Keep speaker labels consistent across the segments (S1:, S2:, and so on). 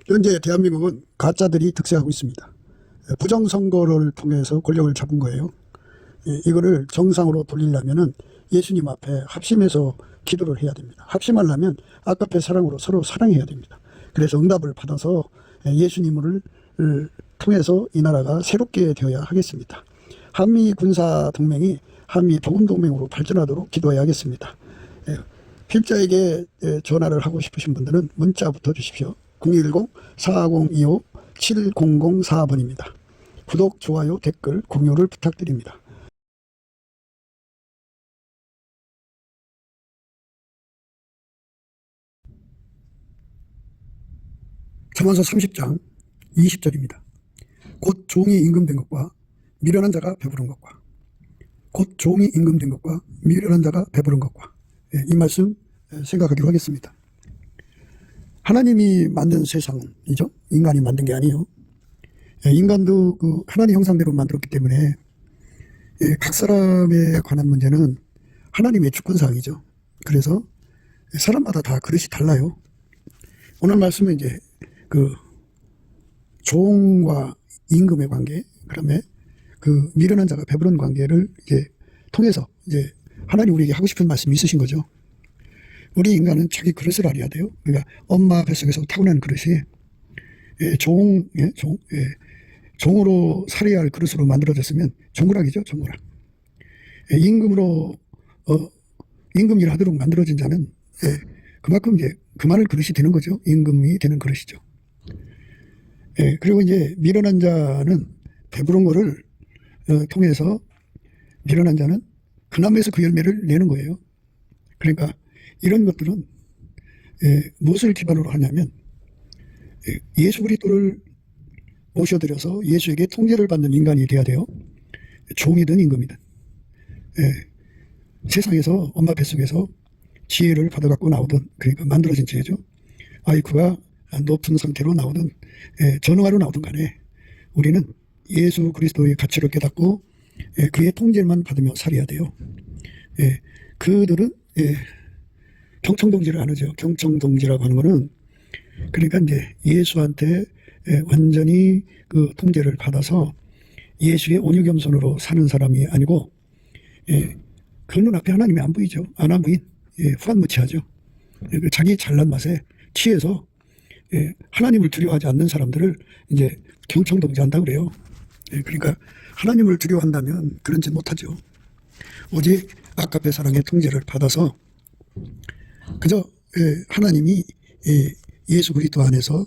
S1: 현재 대한민국은 가짜들이 득세하고 있습니다. 부정선거를 통해서 권력을 잡은 거예요. 이거를 정상으로 돌리려면은 예수님 앞에 합심해서 기도를 해야 됩니다. 합심하려면 아까페 사랑으로 서로 사랑해야 됩니다. 그래서 응답을 받아서 예수님을 통해서 이 나라가 새롭게 되어야 하겠습니다. 한미 군사 동맹이 한미 복음 동맹으로 발전하도록 기도해야 하겠습니다. 필자에게 전화를 하고 싶으신 분들은 문자부터 주십시오. 010-4025-7004번입니다. 구독, 좋아요, 댓글, 공유를 부탁드립니다. 잠언서 30장 20절입니다. 곧 종이 임금된 것과 미련한 자가 배부른 것과 곧 종이 임금된 것과 미련한 자가 배부른 것과 이 말씀 생각하기로 하겠습니다. 하나님이 만든 세상이죠. 인간이 만든 게 아니에요. 인간도 그 하나님 형상대로 만들었기 때문에 각 사람에 관한 문제는 하나님의 주권사항이죠. 그래서 사람마다 다 그릇이 달라요. 오늘 말씀은 이제 그 종과 임금의 관계, 그다음에 그 미련한 자가 배부른 관계를 이제 통해서 이제 하나님 우리에게 하고 싶은 말씀이 있으신 거죠. 우리 인간은 자기 그릇을 알아야 돼요. 그러니까 엄마 뱃속에서 타고난 그릇이 종으로 살아야 할 그릇으로 만들어졌으면 종구락이죠, 종구락. 임금으로 임금일 하도록 만들어진 자는 그만큼 이제 그만할 그릇이 되는 거죠. 임금이 되는 그릇이죠. 그리고 이제 미련한 자는 배부른 거를 통해서 미련한 자는 그 나무에서 그 열매를 내는 거예요. 그러니까 이런 것들은 무엇을 기반으로 하냐면 예수 그리스도를 모셔드려서 예수에게 통제를 받는 인간이 돼야 돼요. 종이든 임금이든. 세상에서 엄마 뱃속에서 지혜를 받아갖고 나오든, 그러니까 만들어진 지혜죠. 아이큐가 높은 상태로 나오든 전응아로 나오든 간에 우리는 예수 그리스도의 가치를 깨닫고 그의 통제만 받으며 살아야 돼요. 그들은 경청동지를 안 하죠. 경청동지라고 하는 거는 그러니까 이제 예수한테 완전히 그 통제를 받아서 예수의 온유겸손으로 사는 사람이 아니고 그 눈앞에 하나님이 안 보이죠. 안 보인 후한무치하죠. 자기 잘난 맛에 취해서 하나님을 두려워하지 않는 사람들을 이제 경청동지한다 그래요. 그러니까 하나님을 두려워한다면 그런 짓 못하죠. 오직 아까페 사랑의 통제를 받아서 그저 하나님이 예수 그리스도 안에서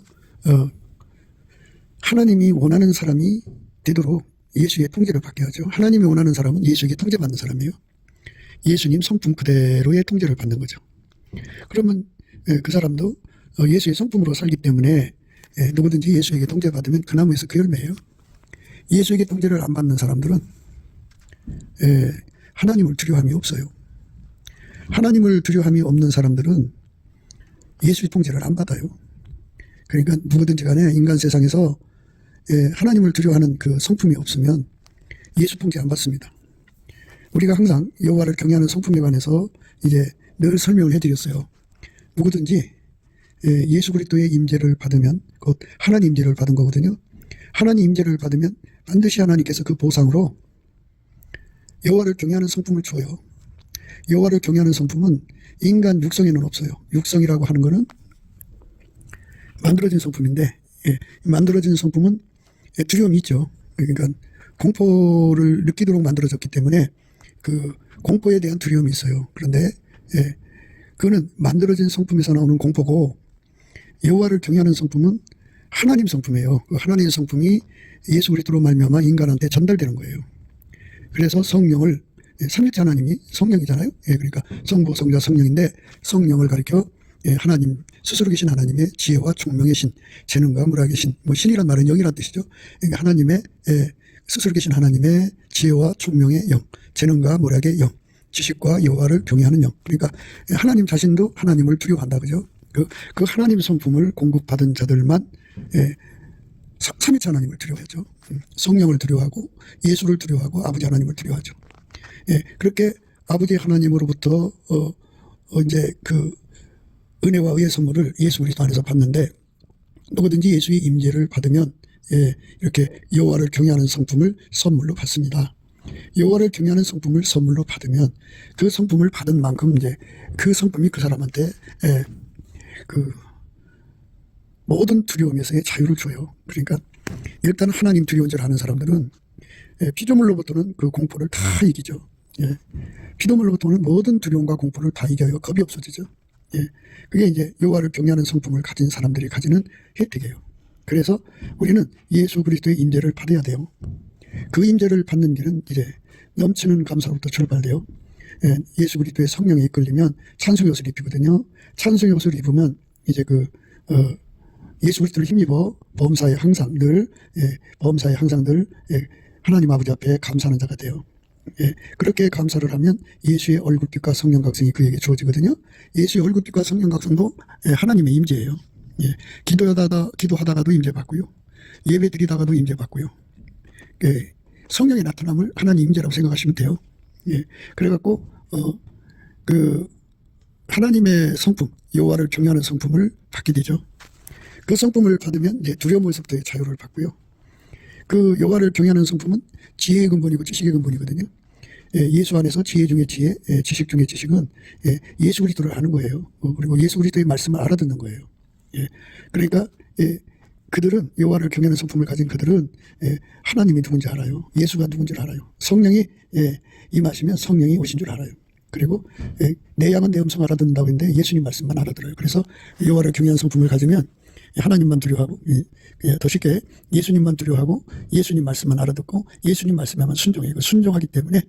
S1: 하나님이 원하는 사람이 되도록 예수의 통제를 받게 하죠. 하나님이 원하는 사람은 예수에게 통제받는 사람이에요. 예수님 성품 그대로의 통제를 받는 거죠. 그러면 그 사람도 예수의 성품으로 살기 때문에 누구든지 예수에게 통제받으면 그 나무에서 그 열매예요. 예수에게 통제를 안 받는 사람들은 하나님을 두려움이 없어요. 하나님을 두려움이 없는 사람들은 예수의 통제를 안 받아요. 그러니까 누구든지 간에 인간 세상에서 하나님을 두려워하는 그 성품이 없으면 예수 통제 안 받습니다. 우리가 항상 여호와를 경외하는 성품에 관해서 이제 늘 설명을 해드렸어요. 누구든지 예수 그리스도의 임재를 받으면 곧 하나님 임재를 받은 거거든요. 하나님 임재를 받으면 반드시 하나님께서 그 보상으로 여호와를 경외하는 성품을 줘요. 여호와를 경외하는 성품은 인간 육성에는 없어요. 육성이라고 하는 거는 만들어진 성품인데 만들어진 성품은 두려움이 있죠. 그러니까 공포를 느끼도록 만들어졌기 때문에 그 공포에 대한 두려움이 있어요. 그런데 그거는 만들어진 성품에서 나오는 공포고 여호와를 경외하는 성품은 하나님 성품이에요. 그 하나님의 성품이 예수 그리스도로 말미암아 인간한테 전달되는 거예요. 그래서 성령을 삼위일체 하나님이 성령이잖아요. 그러니까 성부, 성자, 성령인데 성령을 가리켜 하나님 스스로 계신 하나님의 지혜와 총명의 신, 재능과 무락의 신, 뭐 신이란 말은 영이란 뜻이죠. 그러니까 하나님의 스스로 계신 하나님의 지혜와 총명의 영, 재능과 무락의 영, 지식과 여호와를 경외하는 영. 그러니까 하나님 자신도 하나님을 두려워한다, 그죠? 그 하나님 성품을 공급받은 자들만 삼위일체 하나님을 두려워하죠. 성령을 두려워하고 예수를 두려워하고 아버지 하나님을 두려워하죠. 그렇게 아버지 하나님으로부터 이제 그 은혜와 의의 선물을 예수 그리스도 안에서 받는데 누구든지 예수의 임재를 받으면 이렇게 여호와를 경외하는 성품을 선물로 받습니다. 여호와를 경외하는 성품을 선물로 받으면 그 성품을 받은 만큼 이제 그 성품이 그 사람한테 그 모든 두려움에서의 자유를 줘요. 그러니까 일단 하나님 두려운 줄 아는 사람들은 피조물로부터는 그 공포를 다 이기죠. 피조물로부터는 모든 두려움과 공포를 다 이겨요. 겁이 없어지죠. 그게 이제 여호와를 경외하는 성품을 가진 사람들이 가지는 혜택이에요. 그래서 우리는 예수 그리스도의 임재를 받아야 돼요. 그 임재를 받는 길은 이제 넘치는 감사로부터 출발돼요. 예수 그리스도의 성령에 이끌리면 찬송의 옷을 입히거든요. 찬송의 옷을 입으면 이제 예수 그리스도를 힘입어 범사에 항상 늘 하나님 아버지 앞에 감사하는 자가 돼요. 그렇게 감사를 하면 예수의 얼굴빛과 성령 각성이 그에게 주어지거든요. 예수의 얼굴빛과 성령 각성도 하나님의 임재예요. 기도하다가도 임재 받고요. 예배 드리다가도 임재 받고요. 성령의 나타남을 하나님 임재라고 생각하시면 돼요. 그래갖고 하나님의 성품, 여호와를 경외하는 성품을 받게 되죠. 그 성품을 받으면 이제 두려움에서부터의 자유를 받고요. 그 여호와를 경외하는 성품은 지혜의 근본이고 지식의 근본이거든요. 예수 안에서 지혜 중에 지혜, 지식 중에 지식은 예수 그리스도를 아는 거예요. 그리고 예수 그리스도의 말씀을 알아듣는 거예요. 그러니까 그들은 여호와를 경외하는 성품을 가진 그들은 하나님이 누군지 알아요. 예수가 누군지 알아요. 성령이 임하시면 성령이 오신 줄 알아요. 그리고 내 양은 내 음성 알아듣는다고 했는데 예수님 말씀만 알아들어요. 그래서 여호와를 경외하는 성품을 가지면 하나님만 두려워하고 더 쉽게 예수님만 두려워하고 예수님 말씀만 알아듣고 예수님 말씀에만 순종해요. 순종하기 때문에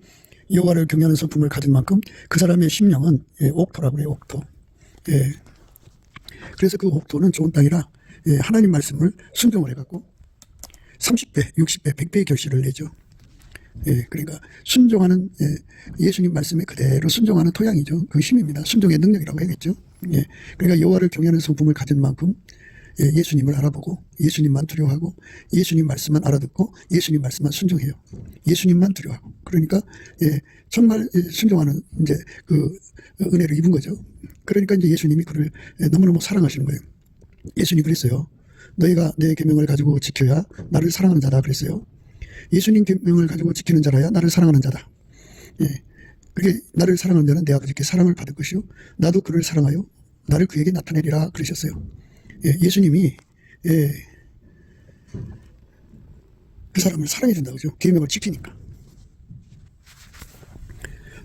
S1: 여호와를 경외하는 성품을 가진 만큼 그 사람의 심령은 옥토라고 해요. 옥토. 그래서 그 옥토는 좋은 땅이라 하나님 말씀을 순종을 해갖고 30배, 60배, 100배의 결실을 내죠. 그러니까 순종하는 예수님 말씀에 그대로 순종하는 토양이죠. 그 힘입니다. 순종의 능력이라고 해야겠죠. 그러니까 여호와를 경외하는 성품을 가진 만큼 예수님을 알아보고 예수님만 두려워하고 예수님 말씀만 알아듣고 예수님 말씀만 순종해요. 예수님만 두려워하고 그러니까 정말 순종하는 이제 그 은혜를 입은 거죠. 그러니까 이제 예수님이 그를 너무너무 사랑하시는 거예요. 예수님이 그랬어요. 너희가 내 계명을 가지고 지켜야 나를 사랑하는 자다 그랬어요. 예수님 계명을 가지고 지키는 자라야 나를 사랑하는 자다. 그게 나를 사랑하는 자는 내 아버지께 사랑을 받을 것이요 나도 그를 사랑하여 나를 그에게 나타내리라 그러셨어요. 예수님이 그 사람을 사랑해 준다고 그죠. 계명을 지키니까.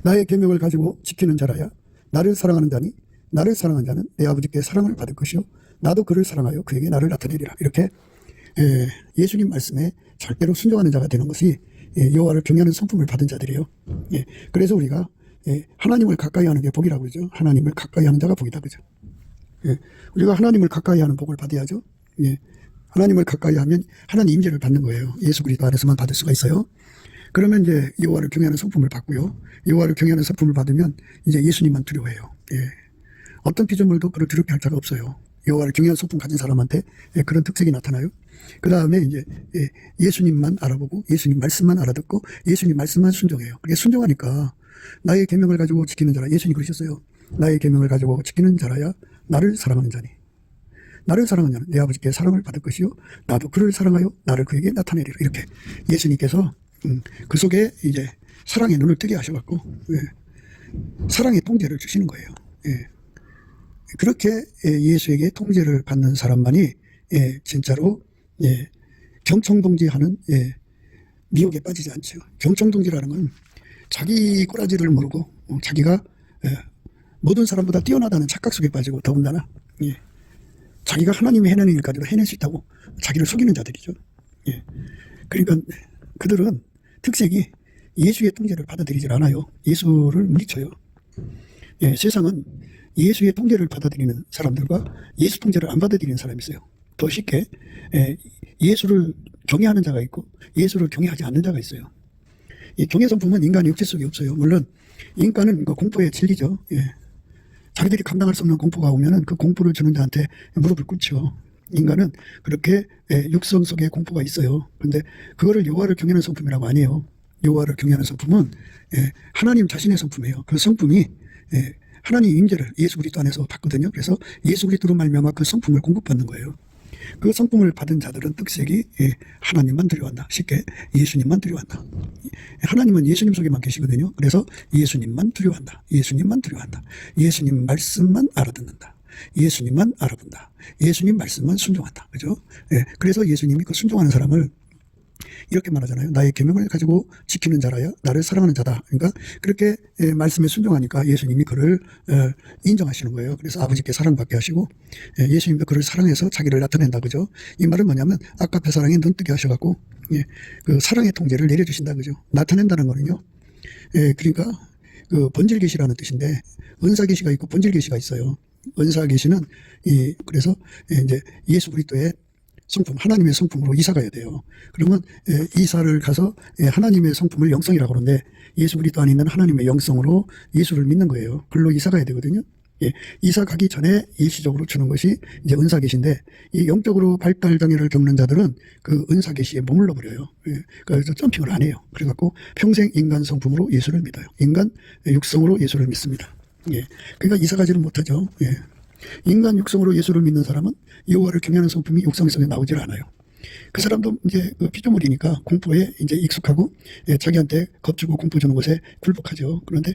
S1: 나의 계명을 가지고 지키는 자라야 나를 사랑하는 자니 나를 사랑하는 자는 내 아버지께 사랑을 받을 것이요 나도 그를 사랑하여 그에게 나를 나타내리라. 이렇게 예수님 말씀에 절대로 순종하는 자가 되는 것이 여호와를 경외하는 성품을 받은 자들이에요. 그래서 우리가 하나님을 가까이 하는 게 복이라고 그러죠. 하나님을 가까이 하는 자가 복이다 그죠. 우리가 하나님을 가까이 하는 복을 받아야죠. 하나님을 가까이 하면 하나님 임재를 받는 거예요. 예수 그리스도 안에서만 받을 수가 있어요. 그러면 이제 여호와를 경외하는 성품을 받고요. 여호와를 경외하는 성품을 받으면 이제 예수님만 두려워해요. 어떤 피조물도 그를 두렵게 할 자가 없어요. 여호와를 경외하는 성품 가진 사람한테 그런 특색이 나타나요. 그 다음에 이제 예수님만 알아보고 예수님 말씀만 알아듣고 예수님 말씀만 순종해요. 그게 순종하니까 나의 계명을 가지고 지키는 자라 예수님 그러셨어요. 나의 계명을 가지고 지키는 자라야 나를 사랑하는 자니 나를 사랑하는 자는 내 아버지께 사랑을 받을 것이요 나도 그를 사랑하여 나를 그에게 나타내리라. 이렇게 예수님께서 그 속에 이제 사랑의 눈을 뜨게 하셔갖고 사랑의 통제를 주시는 거예요. 그렇게 예수에게 통제를 받는 사람만이 진짜로 경청동지하는 미혹에 빠지지 않죠. 경청동지라는 건 자기 꼬라지를 모르고 자기가 모든 사람보다 뛰어나다는 착각 속에 빠지고 더군다나 자기가 하나님이 해내는 일까지도 해낼 수 있다고 자기를 속이는 자들이죠. 그러니까 그들은 특색이 예수의 통제를 받아들이질 않아요. 예수를 물리쳐요. 세상은 예수의 통제를 받아들이는 사람들과 예수 통제를 안 받아들이는 사람이 있어요. 더 쉽게 예수를 경외하는 자가 있고 예수를 경외하지 않는 자가 있어요. 이 경외 성품은 인간의 육체 속에 없어요. 물론 인간은 공포에 질리죠. 자기들이 감당할 수 없는 공포가 오면은 그 공포를 주는 자한테 무릎을 꿇죠. 인간은 그렇게 육성 속에 공포가 있어요. 그런데 그거를 여호와를 경외하는 성품이라고 안 해요. 여호와를 경외하는 성품은 하나님 자신의 성품이에요. 그 성품이 하나님 임재를 예수 그리스도 안에서 받거든요. 그래서 예수 그리스도로 말미암아 그 성품을 공급받는 거예요. 그 성품을 받은 자들은 특색이 하나님만 두려워한다. 쉽게 예수님만 두려워한다. 하나님은 예수님 속에만 계시거든요. 그래서 예수님만 두려워한다. 예수님만 두려워한다. 예수님 말씀만 알아듣는다. 예수님만 알아본다. 예수님 말씀만 순종한다. 그죠? 그래서 예수님이 그 순종하는 사람을 이렇게 말하잖아요. 나의 계명을 가지고 지키는 자라야 나를 사랑하는 자다. 그러니까 그렇게 말씀에 순종하니까 예수님이 그를 인정하시는 거예요. 그래서 아버지께 사랑받게 하시고 예수님도 그를 사랑해서 자기를 나타낸다. 그죠? 이 말은 뭐냐면 아까페 사랑에 눈뜨게 하셔갖고 그 사랑의 통제를 내려주신다. 그죠? 나타낸다는 거는요. 그러니까 그 본질 계시라는 뜻인데 은사 계시가 있고 본질 계시가 있어요. 은사 계시는 그래서 이제 예수 그리스도의 성품, 하나님의 성품으로 이사 가야 돼요. 그러면 이사를 가서 하나님의 성품을 영성이라고 하는데 예수 그리스도 안에 있는 하나님의 영성으로 예수를 믿는 거예요. 글로 이사 가야 되거든요. 이사 가기 전에 일시적으로 주는 것이 이제 은사 계시인데 이 영적으로 발달 장애를 겪는 자들은 그 은사 계시에 머물러 버려요. 그래서 점핑을 안 해요. 그래갖고 평생 인간 성품으로 예수를 믿어요. 인간 육성으로 예수를 믿습니다. 그러니까 이사 가지를 못하죠. 인간 육성으로 예수를 믿는 사람은 여호와를 경외하는 성품이 육성성에 나오질 않아요. 그 사람도 이제 그 피조물이니까 공포에 이제 익숙하고 자기한테 겁주고 공포 주는 것에 굴복하죠. 그런데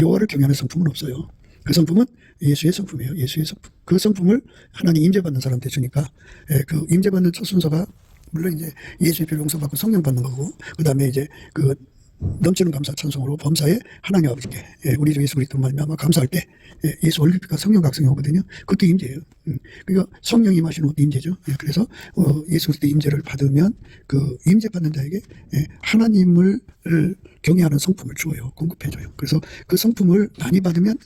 S1: 여호와를 경외하는 성품은 없어요. 그 성품은 예수의 성품이에요. 예수의 성품. 그 성품을 하나님 임재받는 사람한테 주니까 그 임재받는 첫 순서가 물론 이제 예수의 피로 용서받고 성령 받는 거고 그 다음에 이제 그 넘치는 감사 찬송으로 범사에 하나님 아버지께 우리 주 예수 그리스도 말미암아 감사할 때 예수 얼굴빛과 성령 각성이 오거든요. 그것도 임재예요. 그러니까 성령이 임하시는 것도 임재죠. 그래서 예수 그리스도 임재를 받으면 그 임재 받는 자에게 하나님을 경외하는 성품을 주어요. 공급해줘요. 그래서 그 성품을 많이 받으면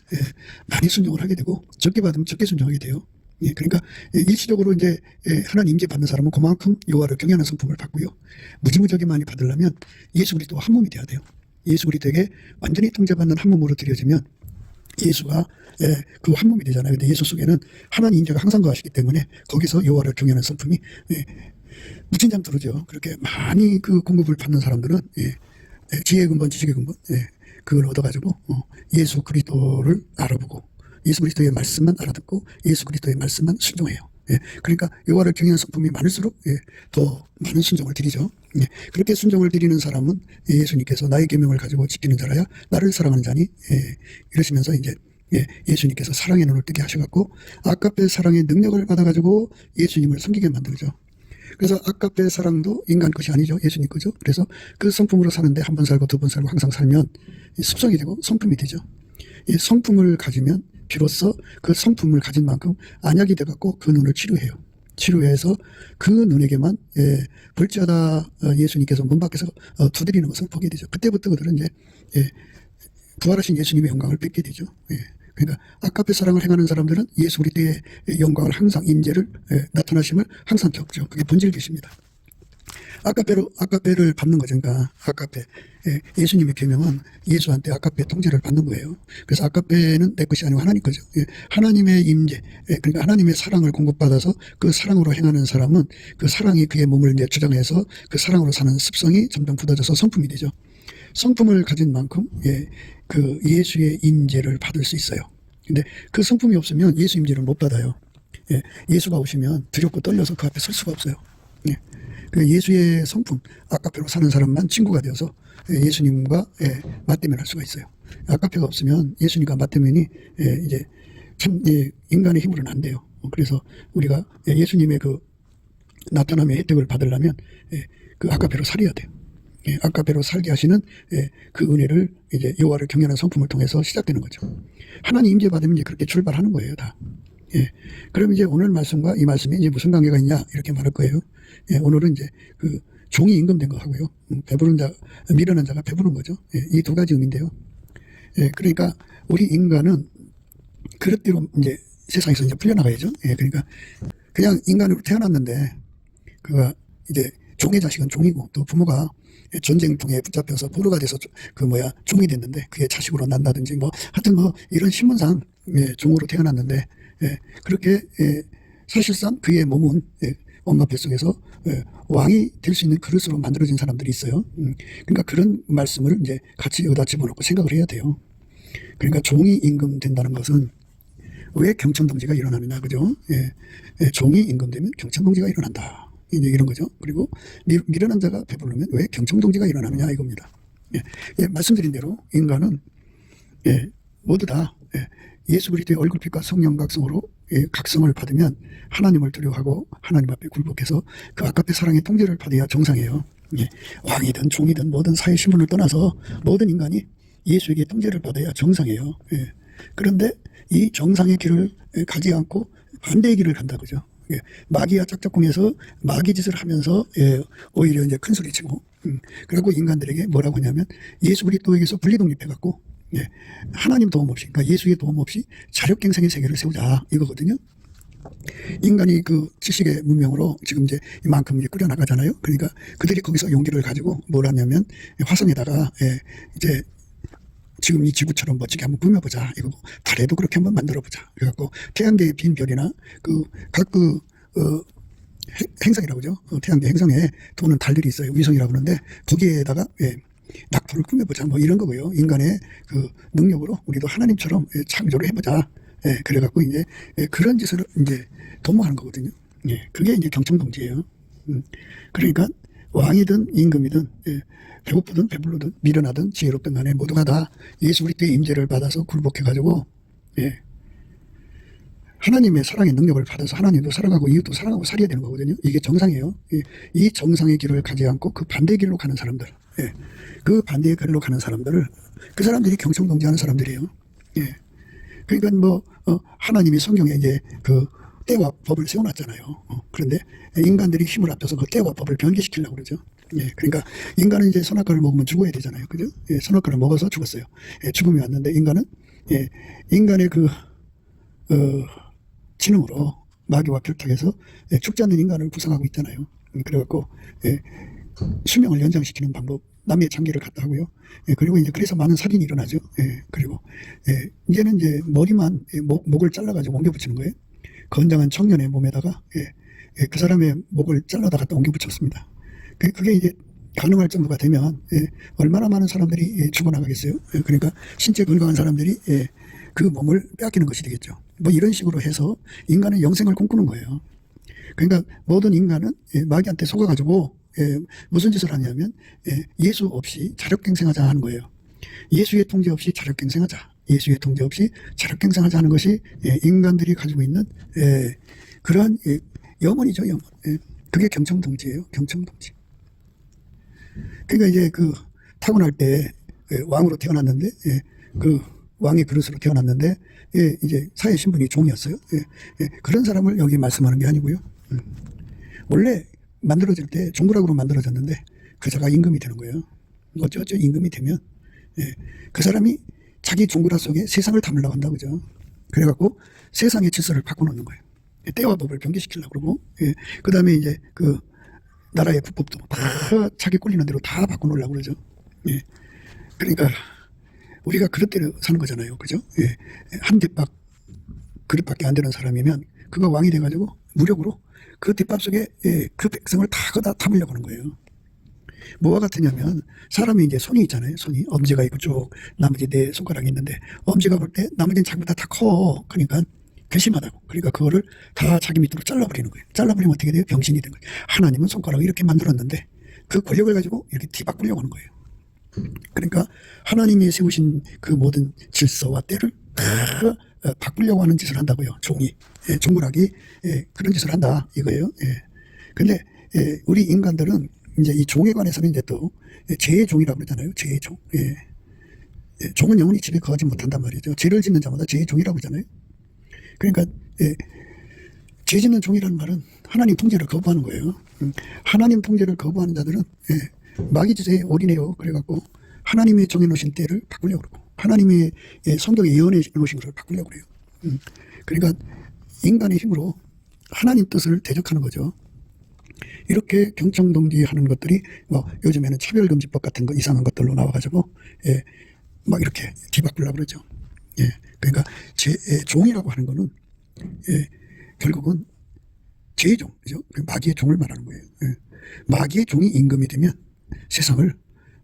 S1: 많이 순종을 하게 되고 적게 받으면 적게 순종하게 돼요. 그러니까 일시적으로 이제 하나님 임재 받는 사람은 그만큼 여호와를 경외하는 성품을 받고요. 무지무지하게 많이 받으려면 예수 그리스도와 한 몸이 돼야 돼요. 예수 그리스도에게 완전히 통제받는 한 몸으로 드려지면 예수가 그 한 몸이 되잖아요. 근데 예수 속에는 하나님 임재가 항상 거하시기 때문에 거기서 여호와를 경외하는 성품이 무진장토르죠. 그렇게 많이 그 공급을 받는 사람들은 지혜의 근본, 지식의 근본 그걸 얻어가지고 예수 그리스도를 알아보고 예수 그리스도의 말씀만 알아듣고 예수 그리스도의 말씀만 순종해요. 그러니까 여호와를 경외하는 성품이 많을수록 더 많은 순종을 드리죠. 그렇게 순종을 드리는 사람은 예수님께서 나의 계명을 가지고 지키는 자라야 나를 사랑하는 자니 이러시면서 이제 예수님께서 사랑의 눈을 뜨게 하셔갖고 아까페 사랑의 능력을 받아가지고 예수님을 섬기게 만들죠. 그래서 아까페 사랑도 인간 것이 아니죠. 예수님 거죠. 그래서 그 성품으로 사는데 한 번 살고 두 번 살고 항상 살면 습성이 되고 성품이 되죠. 이 성품을 가지면 비로소 그 성품을 가진 만큼 안약이 돼갖고 그 눈을 치료해요. 치료해서 그 눈에게만 볼지어다 예수님께서 문 밖에서 두드리는 것을 보게 되죠. 그때부터 그들은 이제 부활하신 예수님의 영광을 뵙게 되죠. 그러니까 아까페 사랑을 행하는 사람들은 예수 그리스도의 영광을 항상 임재를 나타나심을 항상 겪죠. 그게 본질 계십니다. 아까페를 받는 거죠. 그러니까 아까페 예수님의 계명은 예수한테 아까페 통제를 받는 거예요. 그래서 아까페는 내 것이 아니고 하나님 거죠. 하나님의 임재, 그러니까 하나님의 사랑을 공급받아서 그 사랑으로 행하는 사람은 그 사랑이 그의 몸을 이제 주장해서 그 사랑으로 사는 습성이 점점 굳어져서 성품이 되죠. 성품을 가진 만큼 그 예수의 임재를 받을 수 있어요. 근데 그 성품이 없으면 예수 임재를 못 받아요. 예수가 오시면 두렵고 떨려서 그 앞에 설 수가 없어요. 그 예수의 성품, 아까페로 사는 사람만 친구가 되어서 예수님과 맞대면할 수가 있어요. 아까페가 없으면 예수님과 맞대면이 이제 참 인간의 힘으로는 안 돼요. 그래서 우리가 예수님의 그 나타남의 혜택을 받으려면 그 아까페로 살아야 돼요. 아까페로 살게 하시는 그 은혜를 이제 여호와를 경외하는 성품을 통해서 시작되는 거죠. 하나님 임재 받으면 이제 그렇게 출발하는 거예요, 다. 그럼 이제 오늘 말씀과 이 말씀이 이제 무슨 관계가 있냐 이렇게 말할 거예요. 오늘은 이제 그 종이 임금된 거 하고요. 배부른 자, 미련한 자가 배부른 거죠. 이 두 가지 의미인데요. 그러니까 우리 인간은 그릇대로 이제 세상에서 이제 풀려나가야죠. 그러니까 그냥 인간으로 태어났는데 그가 이제 종의 자식은 종이고 또 부모가 전쟁통에 붙잡혀서 포로가 돼서 종이 됐는데 그게 자식으로 난다든지 하여튼 이런 신문상 종으로 태어났는데 그렇게 사실상 그의 몸은 엄마 뱃속에서 왕이 될 수 있는 그릇으로 만들어진 사람들이 있어요. 그러니까 그런 말씀을 이제 같이 여기다 집어넣고 생각을 해야 돼요. 그러니까 종이 임금 된다는 것은 왜 경천동지가 일어나느냐, 그죠? 종이 임금되면 경천동지가 일어난다. 이제 이런 거죠. 그리고 미련한 자가 배부르면 왜 경천동지가 일어나느냐, 이겁니다. 말씀드린 대로 인간은 모두 다 예수 그리스도의 얼굴빛과 성령 각성으로 각성을 받으면 하나님을 두려워하고 하나님 앞에 굴복해서 그 아깝게 사랑의 통제를 받아야 정상이에요. 왕이든 종이든 뭐든 사회 신분을 떠나서 모든 인간이 예수에게 통제를 받아야 정상이에요. 그런데 이 정상의 길을 가지 않고 반대의 길을 간다, 그죠? 마귀와 짝짝꿍해서 마귀 짓을 하면서 오히려 이제 큰 소리치고 그리고 인간들에게 뭐라고 하냐면 예수 그리스도에게서 분리독립해갖고 하나님 도움 없이, 그러니까 예수의 도움 없이 자력갱생의 세계를 세우자, 이거거든요. 인간이 그 지식의 문명으로 지금 이제 이만큼 이제 꾸려나가잖아요. 그러니까 그들이 거기서 용기를 가지고 뭘 하냐면 화성에다가 이제 지금 이 지구처럼 멋지게 한번 꾸며보자, 이거고 달에도 그렇게 한번 만들어보자. 그래갖고 태양계의 빈 별이나 각 행성이라고 그러죠. 태양계 행성에 도는 달들이 있어요. 위성이라고 하는데 거기에다가 낙토를 꾸며보자, 뭐 이런 거고요. 인간의 그 능력으로 우리도 하나님처럼 창조를 해보자. 그래갖고 이제 그런 짓을 이제 도모하는 거거든요. 그게 이제 경청동지예요. 그러니까 왕이든 임금이든 배고프든 배불르든 미련하든 지혜롭든 간에 모두가 다 예수 그리스도의 임재를 받아서 굴복해가지고 하나님의 사랑의 능력을 받아서 하나님도 사랑하고 이웃도 사랑하고 살아야 되는 거거든요. 이게 정상이에요. 이 정상의 길을 가지 않고 그 반대의 길로 가는 사람들, 그 반대의 길로 가는 사람들을, 그 사람들이 경청동지하는 사람들이에요. 그러니까 뭐 하나님이 성경에 이제 그 때와 법을 세워놨잖아요. 그런데 인간들이 힘을 합쳐서 그 때와 법을 변개시키려고 그러죠. 그러니까 인간은 이제 선악과를 먹으면 죽어야 되잖아요, 그죠? 선악과를 먹어서 죽었어요. 죽음이 왔는데 인간은 인간의 그 지능으로 마귀와 결탁해서 죽지 않는 인간을 구성하고 있잖아요. 그래갖고 수명을 연장시키는 방법, 남의 장기를 갖다 하고요. 그리고 이제 그래서 많은 살인이 일어나죠. 그리고 이제는 이제 머리만 목을 잘라가지고 옮겨 붙이는 거예요. 건장한 청년의 몸에다가 그 사람의 목을 잘라다 갖다 옮겨 붙였습니다. 그게 이제 가능할 정도가 되면 얼마나 많은 사람들이 죽어나가겠어요. 그러니까 신체 건강한 사람들이 그 몸을 빼앗기는 것이 되겠죠. 뭐 이런 식으로 해서 인간은 영생을 꿈꾸는 거예요. 그러니까 모든 인간은 마귀한테 속아가지고 무슨 짓을 하냐면 예수 없이 자력갱생하자 하는 거예요. 예수의 통제 없이 자력갱생하자, 예수의 통제 없이 자력갱생하자 하는 것이 인간들이 가지고 있는 그러한 염원이죠, 염원. 그게 경청동지예요, 경청동지. 그러니까 이제 그 타고날 때 왕으로 태어났는데 그 왕의 그릇으로 태어났는데 이제 사회 신분이 종이었어요. 그런 사람을 여기 말씀하는 게 아니고요. 원래 만들어질 때 종부락으로 만들어졌는데 그자가 임금이 되는 거예요. 어쩌어쩌 임금이 되면 그 사람이 자기 종부락 속에 세상을 담으려고 한다, 그죠? 그래갖고 세상의 질서를 바꿔놓는 거예요. 때와 법을 변개시키려고 그러고, 그 다음에 이제 그 나라의 국법도 다 자기 꼴리는 대로 다 바꿔놓으려고 그러죠. 그러니까 우리가 그릇대로 사는 거잖아요, 그죠? 한 뒷밥 그릇밖에 안 되는 사람이면 그가 왕이 돼가지고 무력으로 그 뒷밥 속에 그 백성을 다 거다 담으려고 하는 거예요. 뭐와 같으냐면 사람이 이제 손이 있잖아요. 손이 엄지가 있고 쭉 나머지 네 손가락이 있는데 엄지가 볼 때 나머지는 자기보다 다 커. 그러니까 괘씸하다고. 그러니까 그거를 다 자기 밑으로 잘라버리는 거예요. 잘라버리면 어떻게 돼요? 병신이 되는 거예요. 하나님은 손가락을 이렇게 만들었는데 그 권력을 가지고 이렇게 뒤바꾸려고 하는 거예요. 그러니까 하나님이 세우신 그 모든 질서와 때를 다 바꾸려고 하는 짓을 한다고요. 종이, 종부락이 그런 짓을 한다, 이거예요. 근데 우리 인간들은 이제 이 종에 관해서는 이제 또 죄의 종이라고 그러잖아요. 죄의 종. 종은 영원히 집에 거하지 못한단 말이죠. 죄를 짓는 자마다 죄의 종이라고 그러잖아요. 그러니까 죄 짓는 종이라는 말은 하나님 통제를 거부하는 거예요. 하나님 통제를 거부하는 자들은 마귀 짓에 올인해요. 그래갖고 하나님의 정해놓으신 때를 바꾸려고 그러고 하나님의 성경에 예언해 놓으신 것을 바꾸려고 그래요. 그러니까 인간의 힘으로 하나님 뜻을 대적하는 거죠. 이렇게 경청동지하는 것들이 뭐 요즘에는 차별금지법 같은 거 이상한 것들로 나와가지고 막 이렇게 뒤바꾸려고 그러죠. 그러니까 종이라고 하는 거는 결국은 죄의 종, 그죠? 마귀의 종을 말하는 거예요. 마귀의 종이 임금이 되면 세상을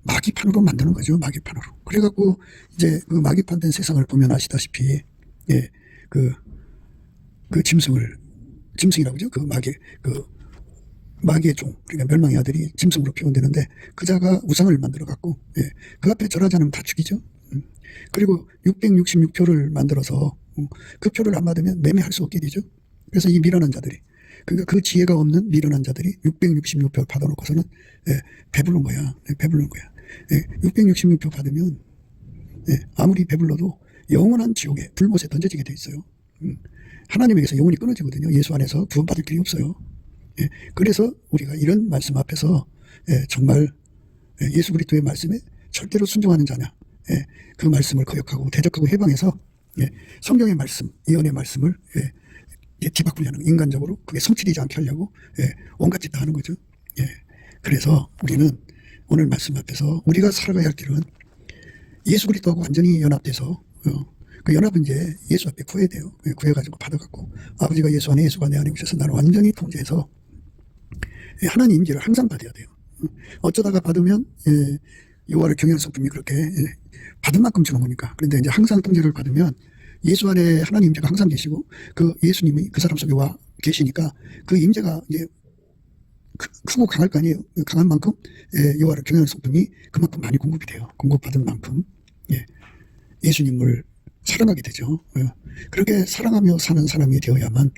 S1: 마귀판으로 만드는 거죠. 마귀판으로. 그래갖고 이제 그 마귀판 된 세상을 보면 아시다시피 그 그 짐승이라고 그러죠. 마귀의 종, 그러니까 멸망의 아들이 짐승으로 표현되는데 그 자가 우상을 만들어 갖고 그 앞에 절하지 않으면 다 죽이죠. 그리고 666표를 만들어서 그 표를 안 받으면 매매할 수 없게 되죠. 그래서 이 미련한 자들이, 그러니까 그 지혜가 없는 미련한 자들이 666표 받아놓고서는 배부른 거야. 배부른 거야. 666표 받으면 아무리 배불러도 영원한 지옥에 불못에 던져지게 돼 있어요. 하나님에게서 영혼이 끊어지거든요. 예수 안에서 구원받을 길이 없어요. 그래서 우리가 이런 말씀 앞에서 정말 예수 그리스도의 말씀에 절대로 순종하는 자냐, 그 말씀을 거역하고 대적하고 해방해서 성경의 말씀, 예언의 말씀을 뒤바꾸려는, 인간적으로 그게 성취되지 않게 하려고 온갖 짓 다 하는 거죠. 그래서 우리는 오늘 말씀 앞에서 우리가 살아가야 할 길은 예수 그리스도하고 완전히 연합돼서 그 연합은 이제 예수 앞에 구해야 돼요. 구해가지고 받아갖고 아버지가 예수 안에, 예수가 내 안에 오셔서 나를 완전히 통제해서 하나님 임재를 항상 받아야 돼요. 어쩌다가 받으면 여호와를 경외하는 성품이 그렇게 받은 만큼 주는 거니까. 그런데 이제 항상 통제를 받으면 예수 안에 하나님 임재가 항상 계시고 그 예수님이 그 사람 속에 와 계시니까 그 임재가 이제 크고 강할 거 아니에요. 강한 만큼 여호와를 경외하는 성품이 그만큼 많이 공급이 돼요. 공급받은 만큼 예수님을 사랑하게 되죠. 그렇게 사랑하며 사는 사람이 되어야만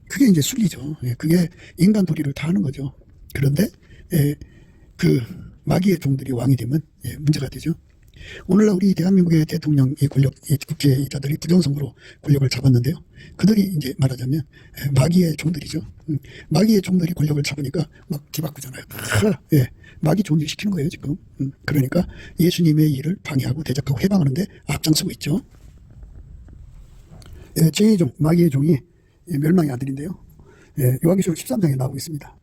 S1: 그게 이제 순리죠. 그게 인간 도리를 다 하는 거죠. 그런데 그 마귀의 종들이 왕이 되면 문제가 되죠. 오늘날 우리 대한민국의 대통령, 이 권력, 이 국회의자들이 부정선거로 권력을 잡았는데요. 그들이 이제 말하자면 마귀의 종들이죠. 마귀의 종들이 권력을 잡으니까 막 뒤바꾸잖아요. 마귀 존재 시키는 거예요, 지금. 그러니까 예수님의 일을 방해하고 대적하고 해방하는데 앞장서고 있죠. 제2종, 마귀의 종이 멸망의 아들인데요. 요한계시록 13장에 나오고 있습니다.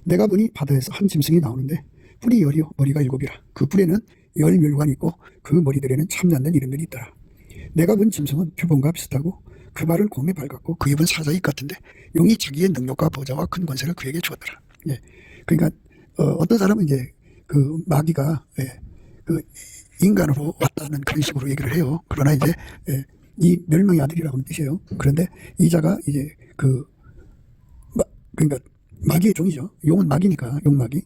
S1: 내가 보니 바다에서 한 짐승이 나오는데 뿔이 열이요 머리가 일곱이라. 그 뿔에는 열 멸관이 있고 그 머리들에는 참나는 이름들이 있더라. 내가 본 짐승은 표범과 비슷하고 그 발은 곰에 밝았고 그 입은 사자의 같은데 용이 자기의 능력과 보좌와 큰 권세를 그에게 주었더라. 그러니까 어떤 사람은 이제 그 마귀가 그 인간으로 왔다는 그런 식으로 얘기를 해요. 그러나 이제 이 멸망의 아들이라고 하는 뜻이에요. 그런데 이 자가 이제 그러니까 마귀의 종이죠. 용은 마귀니까 용마귀.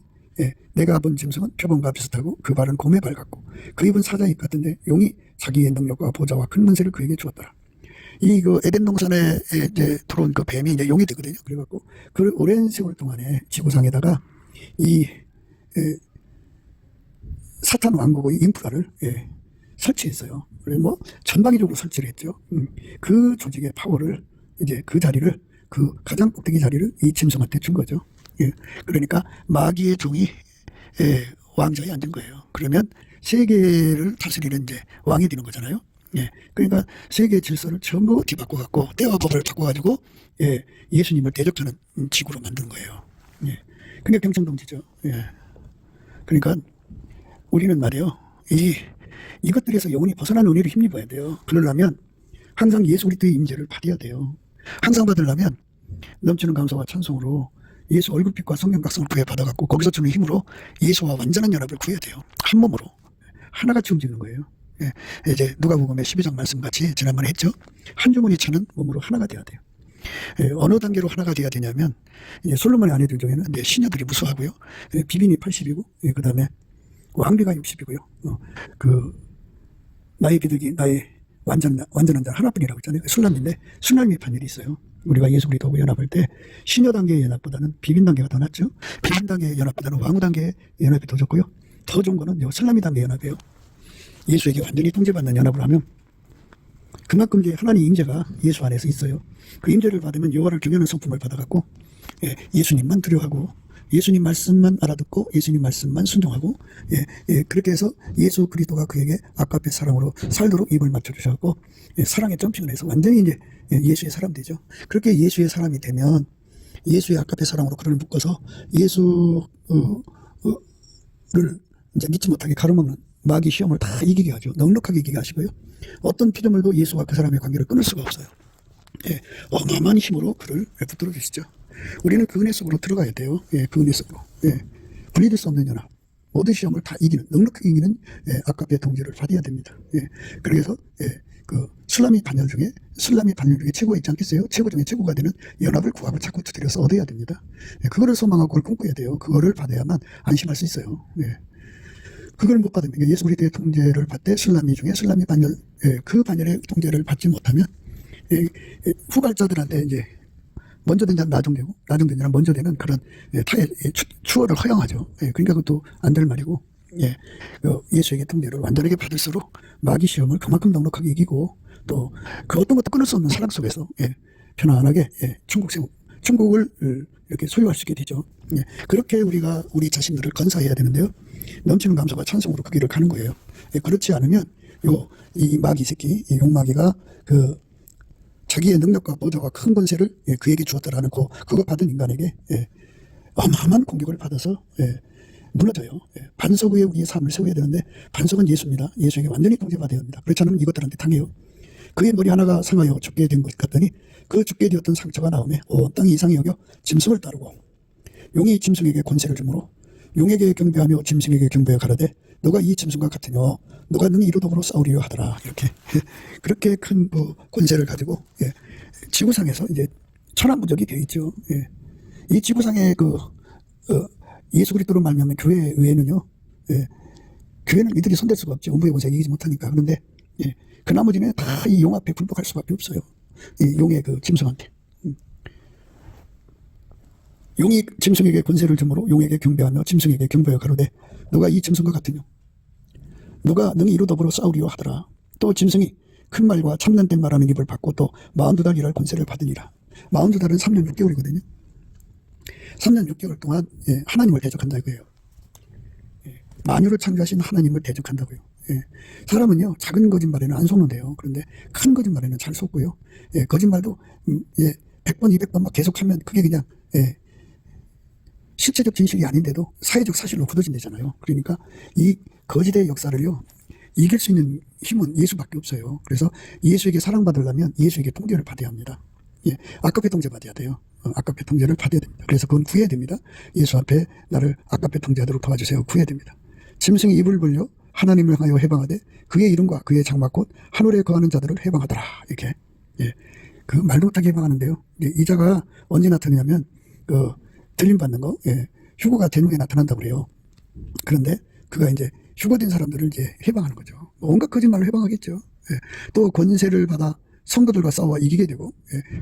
S1: 내가 본 짐승은 표범과 비슷하고 그 발은 곰에 밝았고 그 입은 사자의 같은데 용이 자기의 능력과 보좌와 큰 권세를 그에게 주었더라. 이 그 에덴 동산에 이제 들어온 그 뱀이 이제 용이 되거든요. 그래갖고 그 오랜 세월 동안에 지구상에다가 이 사탄 왕국의 인프라를 설치했어요. 그리고 뭐 전방위적으로 설치를 했죠. 그 조직의 파워를 이제 그 자리를, 그 가장 꼭대기 자리를 이 짐승한테 준 거죠. 그러니까 마귀의 종이 왕좌에 앉은 거예요. 그러면 세계를 다스리는 이제 왕이 되는 거잖아요. 그러니까 세계의 질서를 전부 뒤바꿔갖고 때와 법을 바꿔가지고 예수님을 대적하는 지구로 만든 거예요. 그게 경청동지죠. 그러니까 우리는 말이요, 이것들에서 영원히 벗어난 은혜를 힘입어야 돼요. 그러려면 항상 예수 그리스도의 임재를 받아야 돼요. 항상 받으려면 넘치는 감사와 찬송으로 예수 얼굴빛과 성령 각성을 구해받아갖고 거기서 주는 힘으로 예수와 완전한 연합을 구해야 돼요. 한 몸으로 하나같이 움직이는 거예요. 이제 누가복음의 12장 말씀같이 지난번에 했죠. 한 주머니 차는 몸으로 하나가 돼야 돼요. 어느 단계로 하나가 돼야 되냐면 이제 솔로몬의 아내들 중에는 이제 시녀들이 무수하고요. 비빈이 80이고 그 다음에 왕비가 60이고요. 그 나의 비둘기, 나의 완전한 자 하나뿐이라고 했잖아요. 술람인데 술람의 판결이 있어요. 우리가 예수 그리스도하고 연합할 때 시녀 단계의 연합보다는 비빈 단계가 더 낫죠. 비빈 단계의 연합보다는 왕후 단계의 연합이 더 좋고요. 더 좋은 거는 술람이 단계의 연합이에요. 예수에게 완전히 통제받는 연합을 하면 그만큼 이제 하나님 임재가 예수 안에서 있어요. 그 임재를 받으면 여호와를 경외하는 성품을 받아갖고 예수님만 두려워하고 예수님 말씀만 알아듣고 예수님 말씀만 순종하고 그렇게 해서 예수 그리스도가 그에게 아까페 사랑으로 살도록 입을 맞춰주셔갖고 사랑에 점핑을 해서 완전히 이제 예수의 사람 되죠. 그렇게 예수의 사람이 되면 예수의 아까페 사랑으로 그를 묶어서 예수를 이제 믿지 못하게 가로막는 마귀 시험을 다 이기게 하죠. 넉넉하게 이기게 하시고요. 어떤 피조물도 예수와 그 사람의 관계를 끊을 수가 없어요. 어마어마한 힘으로 그를 붙들어 주시죠. 우리는 그 은혜 속으로 들어가야 돼요. 그 은혜 속으로. 분리될 수 없는 연합. 모든 시험을 다 이기는, 넉넉하게 이기는 아까페 통제를 받아야 됩니다. 그래서 그 슬라미 반열 중에 최고가 있지 않겠어요? 최고 중에 최고가 되는 연합을 구하고 자꾸 두드려서 얻어야 됩니다. 예, 그거를 소망하고 그걸 꿈꿔야 돼요. 그거를 받아야만 안심할 수 있어요. 예. 그걸 못 받으면 예수 그리스도의 통제를 받되 슬라미 중에 슬라미 반열, 예, 그 반열의 통제를 받지 못하면 후발자들한테 이제 먼저 된 자는 나중되고 나중된 자는 먼저 되는 그런 타의 추월을 허용하죠. 예, 그러니까 그것도 안 될 말이고, 예, 예수에게 통제를 완전하게 받을수록 마귀 시험을 그만큼 넉넉하게 이기고 또 그 어떤 것도 끊을 수 없는 사랑 속에서 편안하게 천국을 이렇게 소유할 수 있게 되죠. 예, 그렇게 우리가 우리 자신들을 건사해야 되는데요. 넘치는 감사와 찬송으로 그 길을 가는 거예요. 예, 그렇지 않으면 이 마귀 새끼, 이 용마귀가 자기의 능력과 보좌와 큰 권세를 그에게 주었다라는 그거 받은 인간에게 어마어마한 공격을 받아서 무너져요. 반석 위에 우리의 삶을 세워야 되는데 반석은 예수입니다. 예수에게 완전히 통제받아야 합니다. 그렇지 않으면 이것들한테 당해요. 그의 머리 하나가 상하여 죽게 된 것 같더니 그 죽게 되었던 상처가 나오매 땅이 이상히 여겨 짐승을 따르고 용이 짐승에게 권세를 주므로 용에게 경배하며 짐승에게 경배하여 가라되 너가 이 짐승과 같으뇨 너가 능히 이로 더불어 싸우리려 하더라. 이렇게 그렇게 큰 권세를 가지고 지구상에서 이제 천하무적이 되어 있죠. 이 지구상의 예수 그리스도로 말미암은 교회 외에는요, 교회는 이들이 손댈 수가 없죠. 음부의 권세가 이기지 못하니까. 그런데 그 나머지는 다 이 용 앞에 굴복할 수밖에 없어요. 이 용의 그 짐승한테. 용이 짐승에게 권세를 주므로 용에게 경배하며 짐승에게 경배하여 가로되 너가 이 짐승과 같으뇨 너가 능히 이로 더불어 싸우리요 하더라. 또 짐승이 큰 말과 참는 된 말하는 입을 받고 또 42달 일할 권세를 받으니라. 42달은 3년 6개월이거든요. 3년 6개월 동안 하나님을 대적한다 이거예요. 만유를 창조하신 하나님을 대적한다고요. 사람은요 작은 거짓말에는 안 속는데요. 그런데 큰 거짓말에는 잘 속고요. 거짓말도 100번 200번 막 계속하면 그게 그냥 실체적 진실이 아닌데도 사회적 사실로 굳어진다잖아요. 그러니까 이 거짓의 역사를요 이길 수 있는 힘은 예수밖에 없어요. 그래서 예수에게 사랑받으려면 예수에게 통제를 받아야 합니다. 아깝게 통제 받아야 돼요. 아깝게 통제를 받아야 됩니다. 그래서 그건 구해야 됩니다. 예수 앞에 나를 아깝게 통제하도록 도와주세요. 구해야 됩니다. 짐승이 입을 벌려 하나님을 향하여 해방하되 그의 이름과 그의 장막 곧 하늘에 거하는 자들을 해방하더라. 이렇게 그 말도 못하게 해방하는데요. 이 자가 언제 나타나냐면 들림 받는 거 휴거가 된 후에 나타난다고 그래요. 그런데 그가 이제 휴거된 사람들을 이제 해방하는 거죠. 온갖 거짓말로 해방하겠죠. 또 권세를 받아 성도들과 싸워 이기게 되고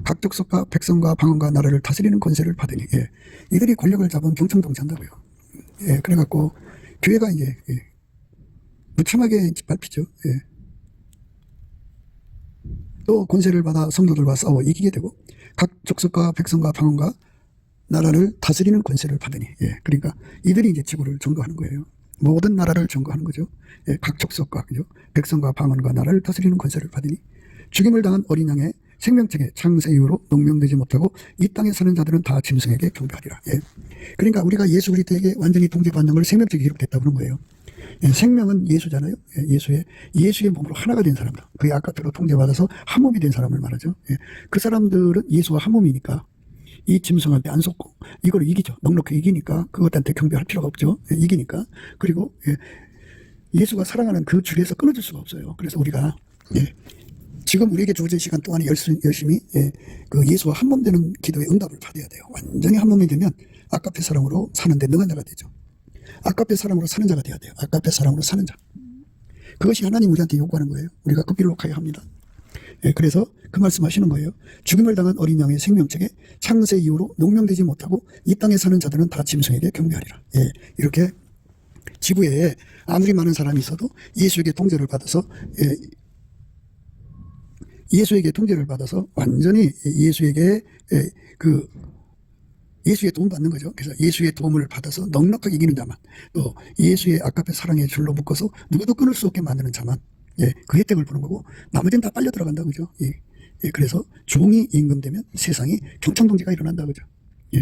S1: 각 족속과 백성과 방언과 나라를 다스리는 권세를 받으니 이들이 권력을 잡은 경청동체한다고요. 그래갖고 교회가 이제 무참하게 밟히죠. 또 권세를 받아 성도들과 싸워 이기게 되고 각 족속과 백성과 방언과 나라를 다스리는 권세를 받으니 그러니까 이들이 이제 지구를 정거하는 거예요. 모든 나라를 정거하는 거죠. 각 족속과 백성과 방언과 나라를 다스리는 권세를 받으니 죽임을 당한 어린 양의 생명책에 창세 이후로 농명되지 못하고 이 땅에 사는 자들은 다 짐승에게 경배하리라. 그러니까 우리가 예수 그리스도에게 완전히 통제받는 걸 생명책에 기록됐다고 그런 거예요. 생명은 예수잖아요. 예수의 몸으로 하나가 된 사람들, 그의 아까처럼 통제받아서 한 몸이 된 사람을 말하죠. 그 사람들은 예수와 한 몸이니까 이 짐승한테 안 속고 이걸 이기죠. 넉넉히 이기니까 그것한테 경배할 필요가 없죠. 이기니까. 그리고 예수가 사랑하는 그 줄에서 끊어질 수가 없어요. 그래서 우리가 지금 우리에게 주어진 시간 동안에 열심히 그 예수와 한 몸 되는 기도의 응답을 받아야 돼요. 완전히 한 몸이 되면 아까페 사랑으로 사는데 능한 자가 되죠. 아까페 사랑으로 사는 자가 돼야 돼요. 아까페 사랑으로 사는 자. 그것이 하나님 우리한테 요구하는 거예요. 우리가 그 길로 가야 합니다. 그래서 그 말씀하시는 거예요. 죽임을 당한 어린 양의 생명책에 창세 이후로 농명되지 못하고 이 땅에 사는 자들은 다 짐승에게 경배하리라. 이렇게 지구에 아무리 많은 사람이 있어도 예수에게 통제를 받아서 완전히 예수에게 예수의 도움 받는 거죠. 그래서 예수의 도움을 받아서 넉넉하게 이기는 자만, 또 예수의 아까페 사랑의 줄로 묶어서 누구도 끊을 수 없게 만드는 자만 그 혜택을 보는 거고 나머지는 다 빨려 들어간다 그죠. 그래서 종이 임금되면 세상이 경청동지가 일어난다 그죠.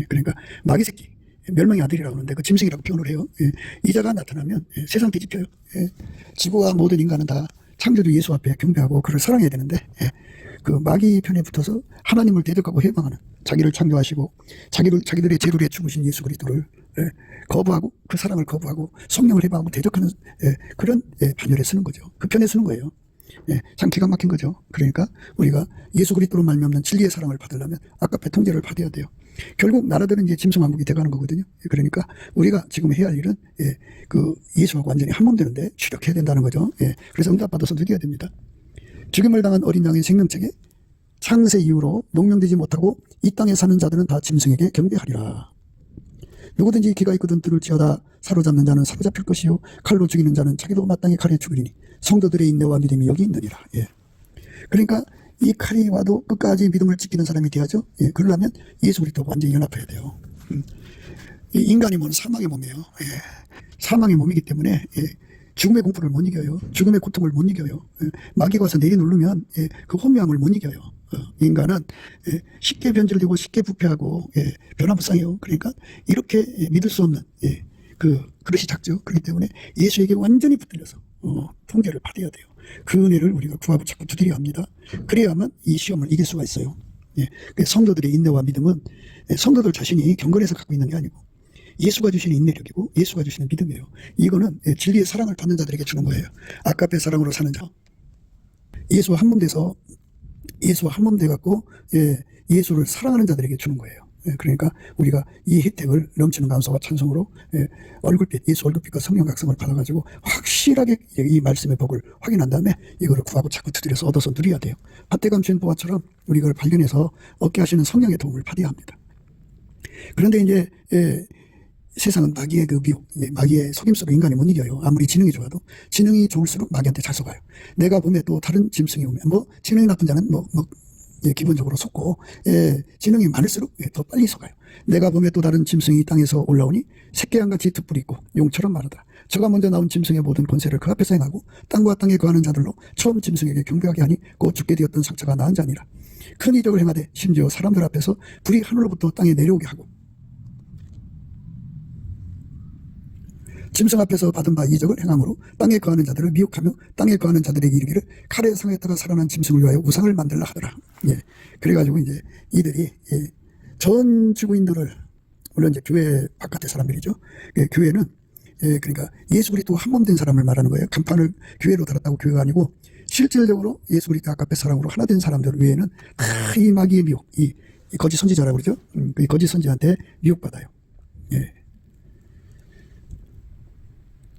S1: 그러니까 마귀 새끼 멸망의 아들이라고 하는데 그 짐승이라고 표현을 해요. 이자가 나타나면 세상 뒤집혀요. 지구와 모든 인간은 다 창조주 예수 앞에 경배하고 그를 사랑해야 되는데 그 마귀 편에 붙어서 하나님을 대적하고 해방하는, 자기를 창조하시고 자기들의 재물에 죽으신 예수 그리스도를 거부하고 그 사랑을 거부하고 성령을 해방하고 대적하는 그런 반열에 쓰는 거죠. 그 편에 쓰는 거예요. 예, 참 기가 막힌 거죠. 그러니까 우리가 예수 그리스도로 말미암는 진리의 사랑을 받으려면 아까페 통제를 받아야 돼요. 결국 나라들은 이제 짐승 왕국이 돼가는 거거든요. 그러니까 우리가 지금 해야 할 일은 그 예수하고 완전히 한 몸 되는데 추력해야 된다는 거죠. 그래서 응답받아서 누려야 됩니다. 죽임을 당한 어린 양의 생명책에 창세 이후로 농명되지 못하고 이 땅에 사는 자들은 다 짐승에게 경배하리라. 누구든지 기가 있거든 들을지어다. 사로잡는 자는 사로잡힐 것이요 칼로 죽이는 자는 자기도 마땅히 칼에 죽으리니 성도들의 인내와 믿음이 여기 있느니라. 그러니까 이 칼이 와도 끝까지 믿음을 지키는 사람이 돼야죠. 그러려면 예수 그리스도와 완전히 연합해야 돼요. 이 인간이 뭔 사망의 몸이에요. 사망의 몸이기 때문에 죽음의 공포를 못 이겨요. 죽음의 고통을 못 이겨요. 마귀가 와서 내리누르면 그 혼미함을 못 이겨요. 인간은 쉽게 변질되고 쉽게 부패하고 변화무쌍해요. 그러니까 이렇게 믿을 수 없는 그 그릇이 작죠. 그렇기 때문에 예수에게 완전히 붙들려서 통제를 받아야 돼요. 그 은혜를 우리가 구하고 자꾸 두드려야 합니다. 그래야만 이 시험을 이길 수가 있어요. 성도들의 인내와 믿음은 성도들 자신이 경건해서 갖고 있는 게 아니고 예수가 주시는 인내력이고 예수가 주시는 믿음이에요. 이거는 진리의 사랑을 받는 자들에게 주는 거예요. 아까페 사랑으로 사는 자. 예수와 한 몸 돼서 예수와 한 몸 돼갖고 예수를 사랑하는 자들에게 주는 거예요. 그러니까 우리가 이 혜택을 넘치는 감사와 찬송으로 얼굴빛, 예수 얼굴빛과 성령 각성을 받아가지고 확실하게 이 말씀의 복을 확인한 다음에 이거를 구하고 자꾸 두드려서 얻어서 누려야 돼요. 밭대감 주인보화처럼 우리가 이걸 발견해서 얻게 하시는 성령의 도움을 받아야 합니다. 그런데 이제 세상은 마귀의 그 미혹, 마귀의 속임수로 인간이 못 이겨요. 아무리 지능이 좋아도 지능이 좋을수록 마귀한테 잘 속아요. 내가 보면 또 다른 짐승이 오면 지능이 나쁜 자는 기본적으로 속고 지능이 많을수록 더 빨리 속아요. 내가 보면 또 다른 짐승이 땅에서 올라오니 새끼양같이 득불이 있고 용처럼 마르다. 저가 먼저 나온 짐승의 모든 권세를 그 앞에서 행하고 땅과 땅에 거하는 자들로 처음 짐승에게 경배하게 하니 곧 죽게 되었던 상처가 나은 자니라. 큰 이적을 행하되 심지어 사람들 앞에서 불이 하늘로부터 땅에 내려오게 하고 짐승 앞에서 받은 바 이적을 행함으로 땅에 거하는 자들을 미혹하며 땅에 거하는 자들에게 이르기를 칼에 상했다가 살아난 짐승을 위하여 우상을 만들라 하더라. 그래가지고 이제 이들이 전 지구인들을 물론 이제 교회 바깥의 사람들이죠. 교회는 그러니까 예수 그리스도 한 몸 된 사람을 말하는 거예요. 간판을 교회로 달았다고 교회가 아니고 실질적으로 예수 그리스도 아까페 사랑으로 하나 된 사람들 외에는 다 이 마귀의 미혹, 이 거짓 선지자라고 그러죠. 이 거짓 선지자한테 미혹받아요.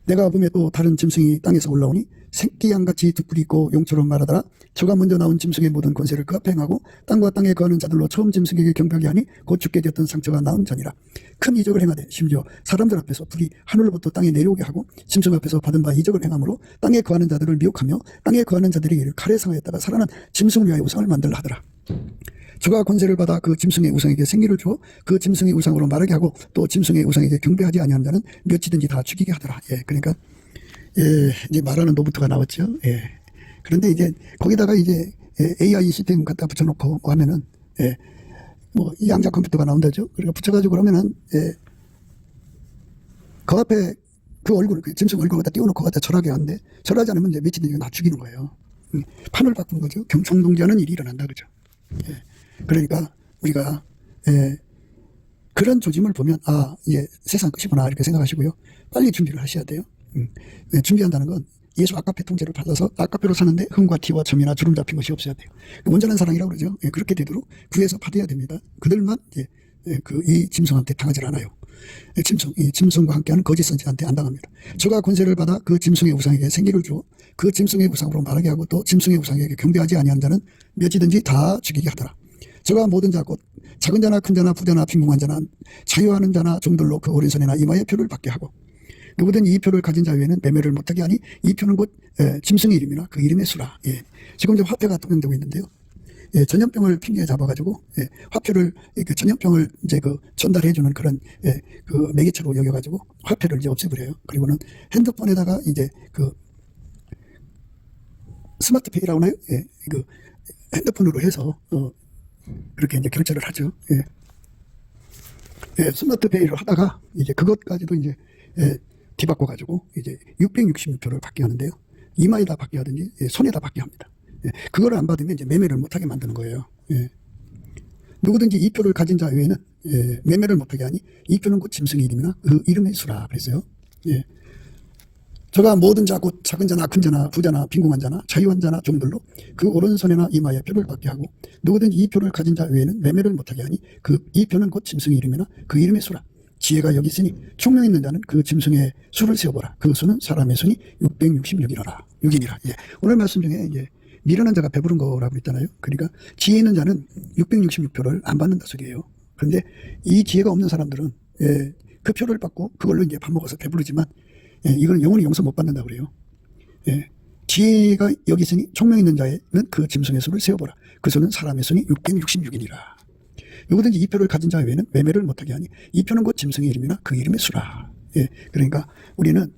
S1: 내가 보면 또 다른 짐승이 땅에서 올라오니 새끼양같이 득불이 있고 용처럼 말하더라. 저가 먼저 나온 짐승의 모든 권세를 그 앞에 행하고 땅과 땅에 거하는 자들로 처음 짐승에게 경배하게 하니 곧 죽게 되었던 상처가 나은 자니라. 큰 이적을 행하되 심지어 사람들 앞에서 불이 하늘로부터 땅에 내려오게 하고 짐승 앞에서 받은 바 이적을 행함으로 땅에 거하는 자들을 미혹하며 땅에 거하는 자들에게 이를 칼에 상하였다가 살아난 짐승을 위하여 우상을 만들라 하더라. 저가 권세를 받아 그 짐승의 우상에게 생기를 주어 그 짐승의 우상으로 말하게 하고 또 짐승의 우상에게 경배하지 아니하는 자는 몇이든지 다 죽이게 하더라. 그러니까 이제 말하는 노부터가 나왔죠. 그런데 이제 거기다가 이제 AI 시스템 갖다 붙여놓고 하면은 이 양자 컴퓨터가 나온다죠. 그러니까 붙여가지고 그러면은 그 앞에 그 얼굴, 그 짐승 얼굴 갖다 띄워놓고 갖다 절하게 하는데 절하지 않으면 이제 몇이든지 다 죽이는 거예요. 판을 바꾼 거죠. 경총동지하는 일이 일어난다 그죠. 그러니까 우리가 그런 조짐을 보면 세상 끝이구나 이렇게 생각하시고요. 빨리 준비를 하셔야 돼요. 준비한다는 건 예수 아까페 통제를 받아서 아까페로 사는데 흠과 티와 점이나 주름 잡힌 것이 없어야 돼요. 온전한 사랑이라고 그러죠. 그렇게 되도록 구해서 받아야 됩니다. 그들만 이 짐승한테 당하지 않아요. 이 짐승과 함께하는 거짓 선지자한테 안 당합니다. 저가 권세를 받아 그 짐승의 우상에게 생기를 주어 그 짐승의 우상으로 말하게 하고 또 짐승의 우상에게 경배하지 아니한 자는 몇이든지 다 죽이게 하더라. 저가 모든 자 곧 작은 자나 큰 자나 부자나 빈궁한 자나 자유하는 자나 종들로 그 오른손이나 이마에 표를 받게 하고 누구든 이 표를 가진 자 외에는 매매를 못하게 하니 이 표는 곧 짐승의 이름이나 그 이름의 수라. 지금 이제 화폐가 통용되고 있는데요. 전염병을 핑계 잡아가지고 화폐를 전염병을 이제 전달해주는 그런 그 매개체로 여겨가지고 화폐를 이제 없애버려요. 그리고는 핸드폰에다가 이제 스마트페이라고 하나요? 그 핸드폰으로 해서 그렇게 이제 결제를 하죠. 스마트페이를 하다가 이제 그것까지도 이제 뒤바꿔 가지고 이제 666표를 받게 하는데요. 이마에다 받게 하든지 손에다 받게 합니다. 그거를 안 받으면 이제 매매를 못하게 만드는 거예요. 누구든지 이 표를 가진 자 외에는 매매를 못하게 하니 이 표는 곧 짐승의 이름이나 그 이름의 수라 그랬어요. 저가 모든 자 곧 작은 자나 큰 자나 부자나 빈궁한 자나 자유한 자나 종들로 그 오른손에나 이마에 표를 받게 하고 누구든지 이 표를 가진 자 외에는 매매를 못하게 하니 이 표는 곧 짐승의 이름이나 그 이름의 수라. 지혜가 여기 있으니 총명 있는 자는 그 짐승의 수를 세어보라. 그 수는 사람의 손이 666이니라. 예. 오늘 말씀 중에 미련한 자가 배부른 거라고 했잖아요. 그러니까 지혜 있는 자는 666표를 안 받는다 소리예요. 그런데 이 지혜가 없는 사람들은 그 표를 받고 그걸로 이제 밥 먹어서 배부르지만 이건 영원히 용서 못 받는다고 그래요. 지혜가 여기 있으니 총명 있는 자는 그 짐승의 수를 세어보라. 그 수는 사람의 손이 666이니라. 누구든지 이 표를 가진 자 외에는 매매를 못하게 하니 이 표는 곧 짐승의 이름이나 그 이름의 수라. 그러니까 우리는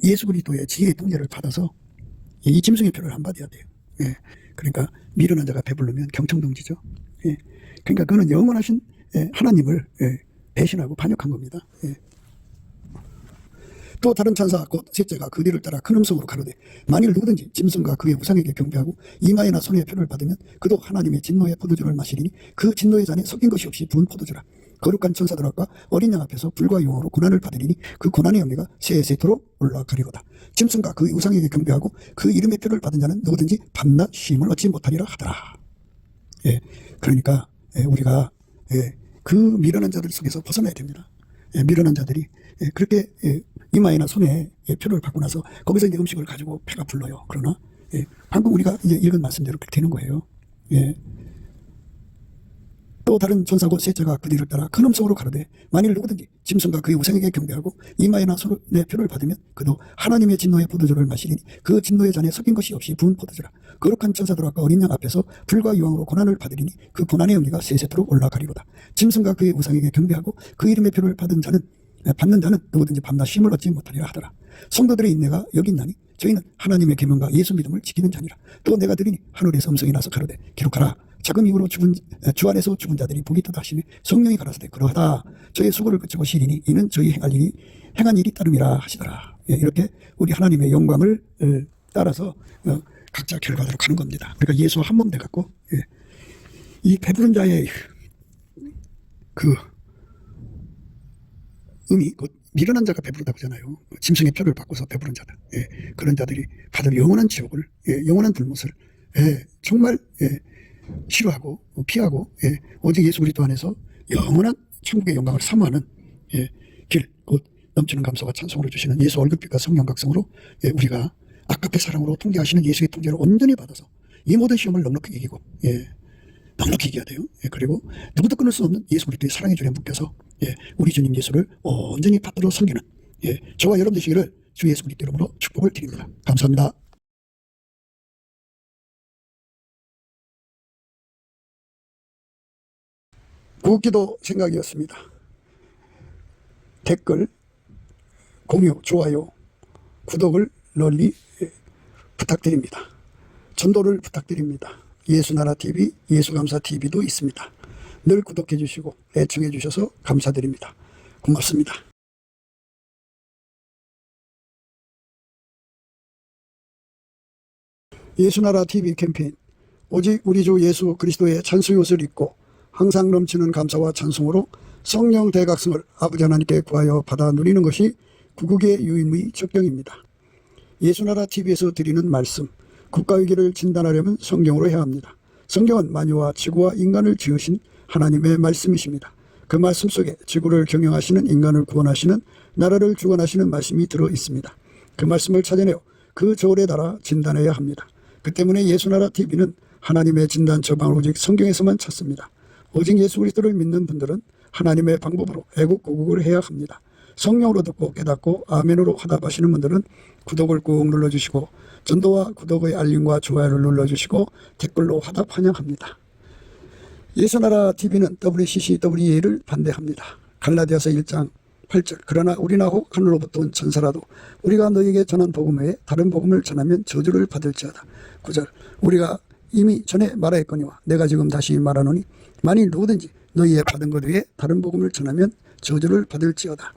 S1: 예수 그리스도의 지혜의 통제를 받아서 이 짐승의 표를 안 받아야 돼요. 그러니까 미련한 자가 배부르면 경청동지죠. 그러니까 그는 영원하신 하나님을 배신하고 반역한 겁니다. 또 다른 천사 곧 셋째가 그 뒤를 따라 큰 음성으로 가로되 만일 누구든지 짐승과 그의 우상에게 경배하고 이마에나 손에 표를 받으면 그도 하나님의 진노의 포도주를 마시리니 그 진노의 잔에 섞인 것이 없이 부은 포도주라. 거룩한 천사들과 어린 양 앞에서 불과 용어로 고난을 받으리니 그 고난의 영예가 세세토록 올라가리로다. 짐승과 그 우상에게 경배하고 그 이름의 표를 받은 자는 누구든지 밤낮 쉼을 얻지 못하리라 하더라. 그러니까 우리가 그 미련한 자들 속에서 벗어나야 됩니다. 미련한 자들이 그렇게 이마에나 손에 표를 받고 나서 거기서 이제 음식을 가지고 배가 불러요. 그러나 방금 우리가 이제 읽은 말씀대로 그렇게 되는 거예요. 또 다른 천사고 셋째가 그 뒤를 따라 큰 음성으로 가로되 만일 누구든지 짐승과 그의 우상에게 경배하고 이마에나 손에 표를 받으면 그도 하나님의 진노의 포도주를 마시리니 그 진노의 잔에 섞인 것이 없이 부은 포도주라. 거룩한 천사들과 어린 양 앞에서 불과 유황으로 고난을 받으리니 그 고난의 영예가 세세토록 올라가리로다. 짐승과 그의 우상에게 경배하고 그 이름의 표를 받는 자는 누구든지 밤낮 쉼을 얻지 못하리라 하더라. 성도들의 인내가 여기 있나니 저희는 하나님의 계명과 예수 믿음을 지키는 자니라. 또 내가 들으니 하늘에서 음성이 나서 가로되 기록하라. 자금 이후로 주 안에서 죽은 자들이 복이 있다 하시며 성령이 가라사대 그러하다. 저의 수고를 그치고 시리니 이는 저희 행한 일이 따름이라 하시더라. 이렇게 우리 하나님의 영광을 따라서 각자 결과대로 가는 겁니다. 그러니까 예수와 한 몸 돼갖고 이 배부른 자의 그 의미, 미련한 자가 배부르다고 하잖아요. 짐승의 표를 받고서 배부른 자들, 그런 자들이 받을 영원한 지옥을, 영원한 불못을 정말 싫어하고 피하고 오직 예수 그리스도 안에서 영원한 천국의 영광을 사모하는 길, 곧 넘치는 감사와 찬송으로 주시는 예수 얼굴빛과 성령 각성으로 우리가 아깝게 사랑으로 통제하시는 예수의 통제를 온전히 받아서 이 모든 시험을 넉넉히 이기고 넉넉히 이겨야 돼요. 그리고 누구도 끊을 수 없는 예수 그리스도의 사랑의 줄에 묶여서 우리 주님 예수를 온전히 받들어 섬기는 저와 여러분 되시기를 주 예수 그리스도 이름으로 축복을 드립니다. 감사합니다. 구기도 생각이었습니다. 댓글, 공유, 좋아요, 구독을 널리 부탁드립니다. 전도를 부탁드립니다. 예수나라TV, 예수감사TV도 있습니다. 늘 구독해 주시고 애청해 주셔서 감사드립니다. 고맙습니다. 예수나라TV 캠페인 오직 우리 주 예수 그리스도의 찬송의 옷을 입고 항상 넘치는 감사와 찬송으로 성령 대각성을 아버지 하나님께 구하여 받아 누리는 것이 구국의 유임의 적경입니다. 예수나라TV에서 드리는 말씀, 국가위기를 진단하려면 성경으로 해야 합니다. 성경은 만유와 지구와 인간을 지으신 하나님의 말씀이십니다. 그 말씀 속에 지구를 경영하시는 인간을 구원하시는 나라를 주관하시는 말씀이 들어 있습니다. 그 말씀을 찾아내어 그 저울에 달아 진단해야 합니다. 그 때문에 예수나라TV는 하나님의 진단 처방을 오직 성경에서만 찾습니다. 오직 예수 그리스도를 믿는 분들은 하나님의 방법으로 애국고국을 해야 합니다. 성령으로 듣고 깨닫고 아멘으로 화답하시는 분들은 구독을 꾹 눌러주시고 전도와 구독의 알림과 좋아요를 눌러주시고 댓글로 화답 환영합니다. 예수나라TV는 WCCWA를 반대합니다. 갈라디아서 1장 8절 그러나 우리나 혹 하늘로부터 온 천사라도 우리가 너에게 전한 복음 외에 다른 복음을 전하면 저주를 받을지어다. 9절 우리가 이미 전에 말하였거니와 내가 지금 다시 말하노니 만일 누구든지 너희의 받은 것 외에 다른 복음을 전하면 저주를 받을지어다.